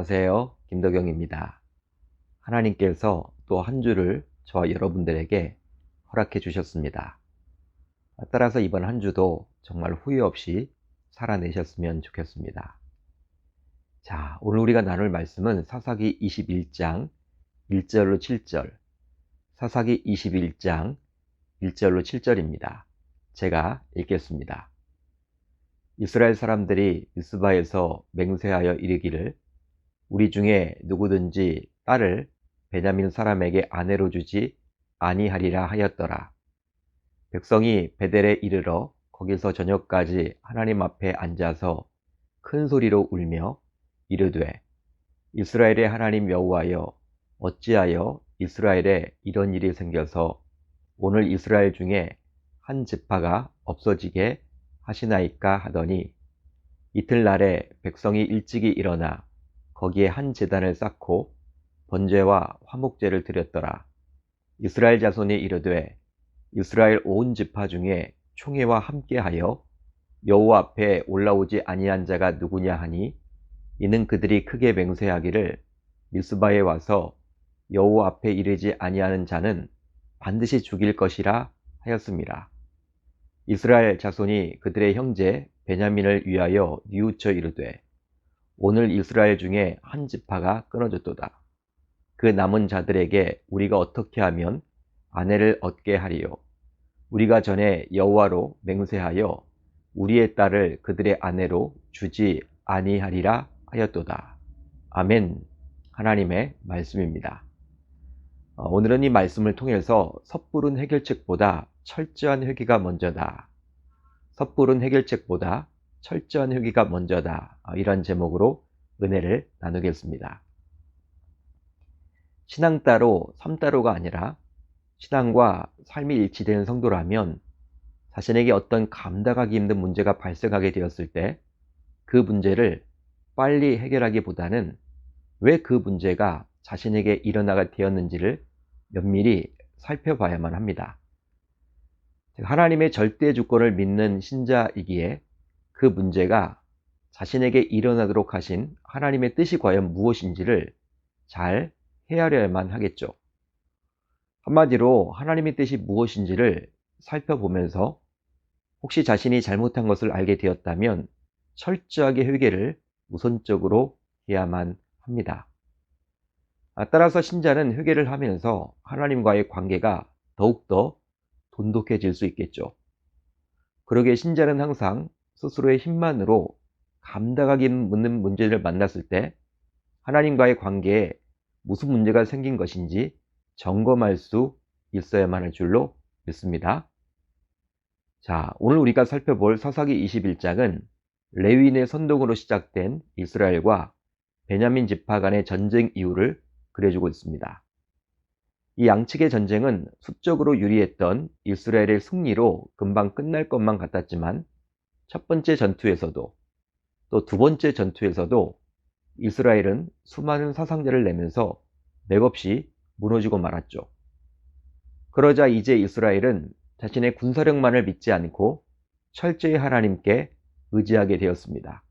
안녕하세요. 김덕영입니다. 하나님께서 또 한 주를 저와 여러분들에게 허락해 주셨습니다. 따라서 이번 한 주도 정말 후회 없이 살아내셨으면 좋겠습니다. 자, 오늘 우리가 나눌 말씀은 사사기 21장 1절로 7절, 사사기 21장 1절로 7절입니다. 제가 읽겠습니다. 이스라엘 사람들이 미스바에서 맹세하여 이르기를 우리 중에 누구든지 딸을 베냐민 사람에게 아내로 주지 아니하리라 하였더라. 백성이 베델에 이르러 거기서 저녁까지 하나님 앞에 앉아서 큰 소리로 울며 이르되 이스라엘의 하나님 여호와여 어찌하여 이스라엘에 이런 일이 생겨서 오늘 이스라엘 중에 한 지파가 없어지게 하시나이까 하더니 이틀날에 백성이 일찍이 일어나 거기에 한 제단을 쌓고 번제와 화목제를 드렸더라. 이스라엘 자손이 이르되 이스라엘 온 지파 중에 총회와 함께하여 여호와 앞에 올라오지 아니한 자가 누구냐 하니 이는 그들이 크게 맹세하기를 미스바에 와서 여호와 앞에 이르지 아니하는 자는 반드시 죽일 것이라 하였습니다. 이스라엘 자손이 그들의 형제 베냐민을 위하여 뉘우쳐 이르되 오늘 이스라엘 중에 한 지파가 끊어졌도다. 그 남은 자들에게 우리가 어떻게 하면 아내를 얻게 하리요? 우리가 전에 여호와로 맹세하여 우리의 딸을 그들의 아내로 주지 아니하리라 하였도다. 아멘. 하나님의 말씀입니다. 오늘은 이 말씀을 통해서 섣부른 해결책보다 철저한 회개가 먼저다. 섣부른 해결책보다 철저한 회개가 먼저다. 이런 제목으로 은혜를 나누겠습니다. 신앙 따로 삶 따로가 아니라 신앙과 삶이 일치되는 성도라면 자신에게 어떤 감당하기 힘든 문제가 발생하게 되었을 때 그 문제를 빨리 해결하기보다는 왜 그 문제가 자신에게 일어나게 되었는지를 면밀히 살펴봐야만 합니다. 하나님의 절대 주권을 믿는 신자이기에 그 문제가 자신에게 일어나도록 하신 하나님의 뜻이 과연 무엇인지를 잘 헤아려야만 하겠죠. 한마디로 하나님의 뜻이 무엇인지를 살펴보면서 혹시 자신이 잘못한 것을 알게 되었다면 철저하게 회개를 우선적으로 해야만 합니다. 따라서 신자는 회개를 하면서 하나님과의 관계가 더욱더 돈독해질 수 있겠죠. 그러기에 신자는 항상 스스로의 힘만으로 감당하기 힘든 문제를 만났을 때 하나님과의 관계에 무슨 문제가 생긴 것인지 점검할 수 있어야만 할 줄로 믿습니다. 자, 오늘 우리가 살펴볼 사사기 21장은 레위인의 선동으로 시작된 이스라엘과 베냐민 지파 간의 전쟁 이유를 그려주고 있습니다. 이 양측의 전쟁은 수적으로 유리했던 이스라엘의 승리로 금방 끝날 것만 같았지만 첫 번째 전투에서도 또 두 번째 전투에서도 이스라엘은 수많은 사상자를 내면서 맥없이 무너지고 말았죠. 그러자 이제 이스라엘은 자신의 군사력만을 믿지 않고 철저히 하나님께 의지하게 되었습니다.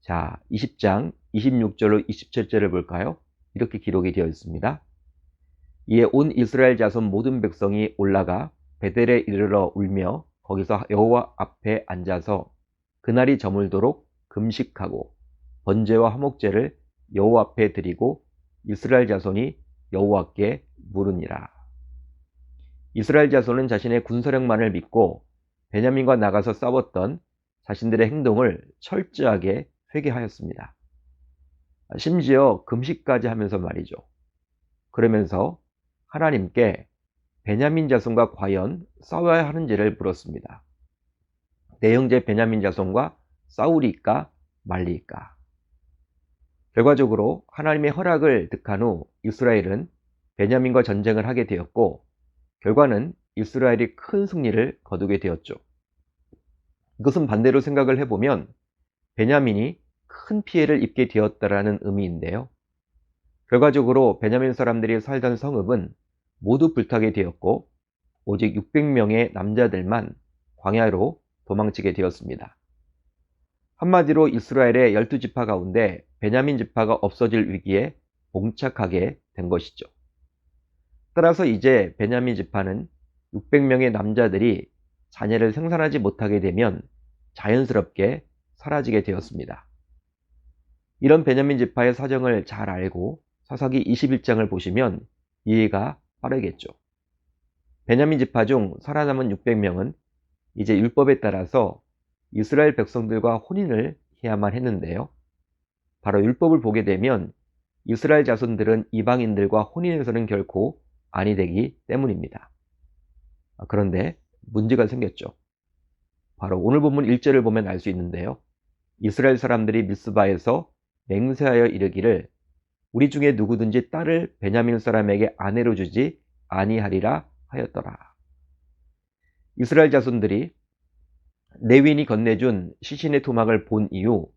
자, 20장 26절로 27절을 볼까요? 이렇게 기록이 되어 있습니다. 이에 온 이스라엘 자손 모든 백성이 올라가 베델에 이르러 울며 거기서 여호와 앞에 앉아서 그날이 저물도록 금식하고 번제와 화목제를 여호와 앞에 드리고 이스라엘 자손이 여호와께 물으니라. 이스라엘 자손은 자신의 군사력만을 믿고 베냐민과 나가서 싸웠던 자신들의 행동을 철저하게 회개하였습니다. 심지어 금식까지 하면서 말이죠. 그러면서 하나님께 베냐민 자손과 과연 싸워야 하는지를 물었습니다. 내 형제 베냐민 자손과 싸우리까 말리까? 결과적으로 하나님의 허락을 득한 후 이스라엘은 베냐민과 전쟁을 하게 되었고 결과는 이스라엘이 큰 승리를 거두게 되었죠. 이것은 반대로 생각을 해보면 베냐민이 큰 피해를 입게 되었다라는 의미인데요. 결과적으로 베냐민 사람들이 살던 성읍은 모두 불타게 되었고 오직 600명의 남자들만 광야로 도망치게 되었습니다. 한마디로 이스라엘의 12지파 가운데 베냐민 지파가 없어질 위기에 봉착하게 된 것이죠. 따라서 이제 베냐민 지파는 600명의 남자들이 자녀를 생산하지 못하게 되면 자연스럽게 사라지게 되었습니다. 이런 베냐민 지파의 사정을 잘 알고 사사기 21장을 보시면 이해가 빠르겠죠. 베냐민 지파 중 살아남은 600명은 이제 율법에 따라서 이스라엘 백성들과 혼인을 해야만 했는데요. 바로 율법을 보게 되면 이스라엘 자손들은 이방인들과 혼인해서는 결코 아니 되기 때문입니다. 그런데 문제가 생겼죠. 바로 오늘 본문 1절을 보면 알 수 있는데요. 이스라엘 사람들이 미스바에서 맹세하여 이르기를 우리 중에 누구든지 딸을 베냐민 사람에게 아내로 주지 아니하리라 하였더라. 이스라엘 자손들이 레위인이 건네준 시신의 토막을 본 이후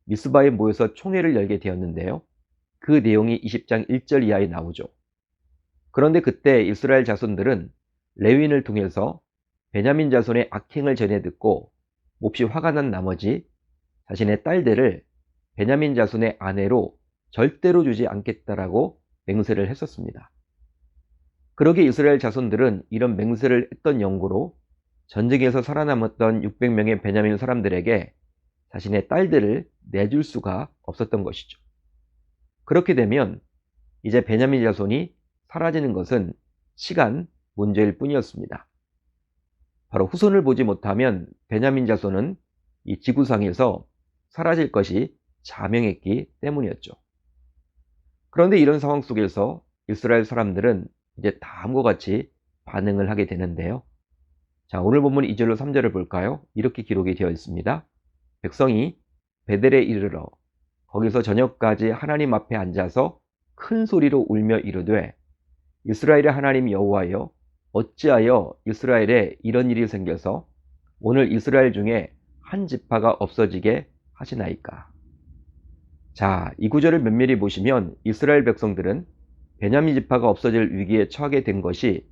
미스바에 모여서 총회를 열게 되었는데요. 그 내용이 20장 1절 이하에 나오죠. 그런데 그때 이스라엘 자손들은 레위인을 통해서 베냐민 자손의 악행을 전해 듣고 몹시 화가 난 나머지 자신의 딸들을 베냐민 자손의 아내로 절대로 주지 않겠다라고 맹세를 했었습니다. 그러게 이스라엘 자손들은 이런 맹세를 했던 연고로 전쟁에서 살아남았던 600명의 베냐민 사람들에게 자신의 딸들을 내줄 수가 없었던 것이죠. 그렇게 되면 이제 베냐민 자손이 사라지는 것은 시간 문제일 뿐이었습니다. 바로 후손을 보지 못하면 베냐민 자손은 이 지구상에서 사라질 것이 자명했기 때문이었죠. 그런데 이런 상황 속에서 이스라엘 사람들은 이제 다음과 같이 반응을 하게 되는데요. 자, 오늘 본문 2절로 3절을 볼까요? 이렇게 기록이 되어 있습니다. 백성이 베델에 이르러 거기서 저녁까지 하나님 앞에 앉아서 큰 소리로 울며 이르되 이스라엘의 하나님 여호와여 어찌하여 이스라엘에 이런 일이 생겨서 오늘 이스라엘 중에 한 지파가 없어지게 하시나이까. 자, 이 구절을 면밀히 보시면 이스라엘 백성들은 베냐민 지파가 없어질 위기에 처하게 된 것이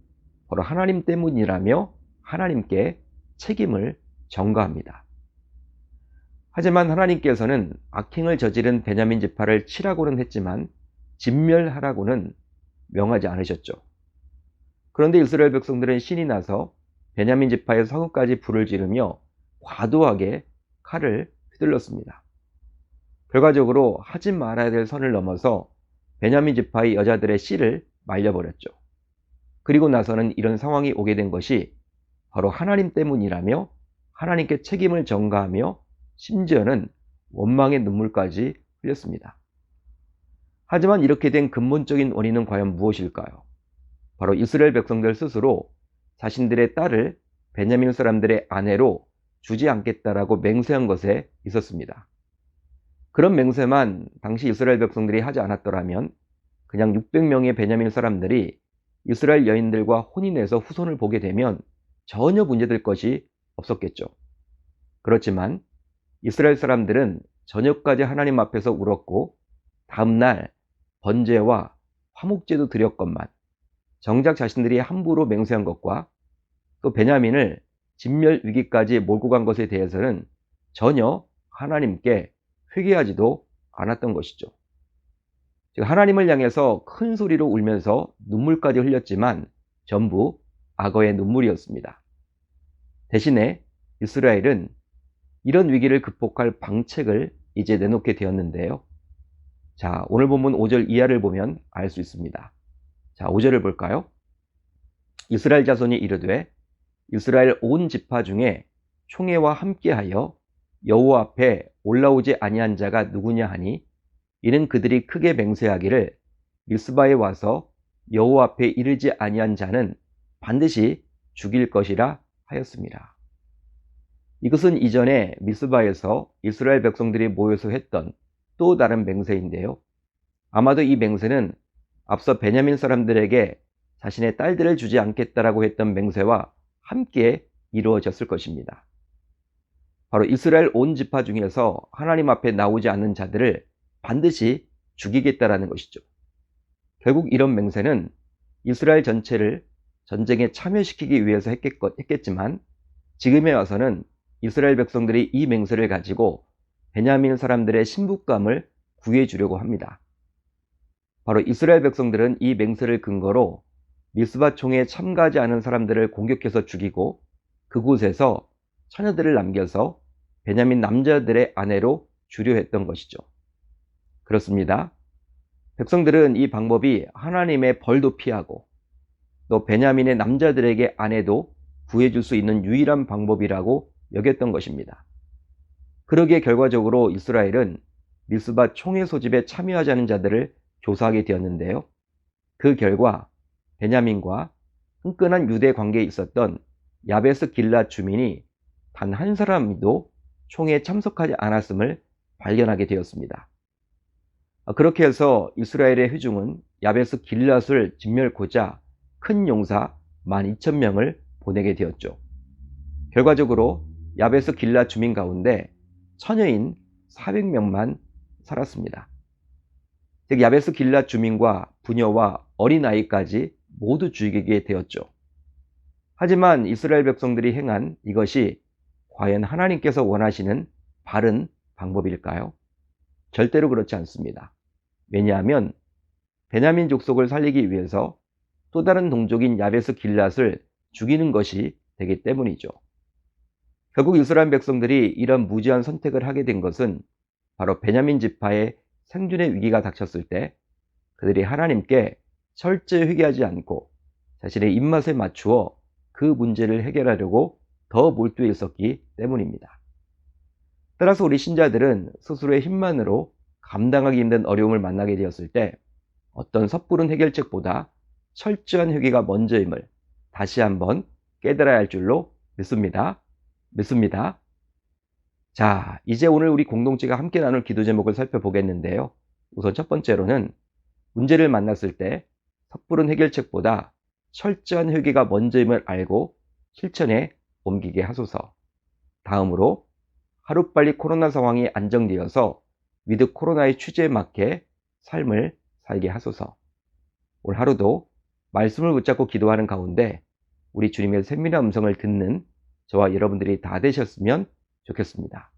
바로 하나님 때문이라며 하나님께 책임을 전가합니다. 하지만 하나님께서는 악행을 저지른 베냐민 지파를 치라고는 했지만 진멸하라고는 명하지 않으셨죠. 그런데 이스라엘 백성들은 신이 나서 베냐민 지파의 성읍까지 불을 지르며 과도하게 칼을 휘둘렀습니다. 결과적으로 하지 말아야 될 선을 넘어서 베냐민 지파의 여자들의 씨를 말려버렸죠. 그리고 나서는 이런 상황이 오게 된 것이 바로 하나님 때문이라며 하나님께 책임을 전가하며 심지어는 원망의 눈물까지 흘렸습니다. 하지만 이렇게 된 근본적인 원인은 과연 무엇일까요? 바로 이스라엘 백성들 스스로 자신들의 딸을 베냐민 사람들의 아내로 주지 않겠다라고 맹세한 것에 있었습니다. 그런 맹세만 당시 이스라엘 백성들이 하지 않았더라면 그냥 600명의 베냐민 사람들이 이스라엘 여인들과 혼인해서 후손을 보게 되면 전혀 문제될 것이 없었겠죠. 그렇지만 이스라엘 사람들은 저녁까지 하나님 앞에서 울었고 다음날 번제와 화목제도 드렸건만 정작 자신들이 함부로 맹세한 것과 또 베냐민을 진멸 위기까지 몰고 간 것에 대해서는 전혀 하나님께 회개하지도 않았던 것이죠. 즉 하나님을 향해서 큰 소리로 울면서 눈물까지 흘렸지만 전부 악어의 눈물이었습니다. 대신에 이스라엘은 이런 위기를 극복할 방책을 이제 내놓게 되었는데요. 자, 오늘 본문 5절 이하를 보면 알 수 있습니다. 자, 5절을 볼까요? 이스라엘 자손이 이르되 이스라엘 온 지파 중에 총회와 함께하여 여호와 앞에 올라오지 아니한 자가 누구냐 하니 이는 그들이 크게 맹세하기를 미스바에 와서 여호와 앞에 이르지 아니한 자는 반드시 죽일 것이라 하였습니다. 이것은 이전에 미스바에서 이스라엘 백성들이 모여서 했던 또 다른 맹세인데요. 아마도 이 맹세는 앞서 베냐민 사람들에게 자신의 딸들을 주지 않겠다라고 했던 맹세와 함께 이루어졌을 것입니다. 바로 이스라엘 온 지파 중에서 하나님 앞에 나오지 않는 자들을 반드시 죽이겠다라는 것이죠. 결국 이런 맹세는 이스라엘 전체를 전쟁에 참여시키기 위해서 했겠지만 지금에 와서는 이스라엘 백성들이 이 맹세를 가지고 베냐민 사람들의 신부감을 구해주려고 합니다. 바로 이스라엘 백성들은 이 맹세를 근거로 미스바 총회에 참가하지 않은 사람들을 공격해서 죽이고 그곳에서 처녀들을 남겨서 베냐민 남자들의 아내로 주려 했던 것이죠. 그렇습니다. 백성들은 이 방법이 하나님의 벌도 피하고 또 베냐민의 남자들에게 아내도 구해줄 수 있는 유일한 방법이라고 여겼던 것입니다. 그러기에 결과적으로 이스라엘은 미스바 총회 소집에 참여하지 않은 자들을 조사하게 되었는데요. 그 결과 베냐민과 끈끈한 유대 관계에 있었던 야베스 길랏 주민이 단 한 사람도 총회에 참석하지 않았음을 발견하게 되었습니다. 그렇게 해서 이스라엘의 회중은 야베스 길랏을 진멸코자 큰 용사 12,000명을 보내게 되었죠. 결과적으로 야베스 길랏 주민 가운데 처녀인 400명만 살았습니다. 즉 야베스 길랏 주민과 부녀와 어린아이까지 모두 죽이게 되었죠. 하지만 이스라엘 백성들이 행한 이것이 과연 하나님께서 원하시는 바른 방법일까요? 절대로 그렇지 않습니다. 왜냐하면 베냐민 족속을 살리기 위해서 또 다른 동족인 야베스 길랏을 죽이는 것이 되기 때문이죠. 결국 이스라엘 백성들이 이런 무지한 선택을 하게 된 것은 바로 베냐민 지파의 생존의 위기가 닥쳤을 때 그들이 하나님께 철저히 회개하지 않고 자신의 입맛에 맞추어 그 문제를 해결하려고 더 몰두해 있었기 때문입니다. 따라서 우리 신자들은 스스로의 힘만으로 감당하기 힘든 어려움을 만나게 되었을 때 어떤 섣부른 해결책보다 철저한 회개가 먼저임을 다시 한번 깨달아야 할 줄로 믿습니다. 자, 이제 오늘 우리 공동체가 함께 나눌 기도 제목을 살펴보겠는데요. 우선 첫 번째로는 문제를 만났을 때 섣부른 해결책보다 철저한 회개가 먼저임을 알고 실천에 옮기게 하소서. 다음으로 하루빨리 코로나 상황이 안정되어서 위드 코로나의 취지에 맞게 삶을 살게 하소서. 올 하루도 말씀을 붙잡고 기도하는 가운데 우리 주님의 세밀한 음성을 듣는 저와 여러분들이 다 되셨으면 좋겠습니다.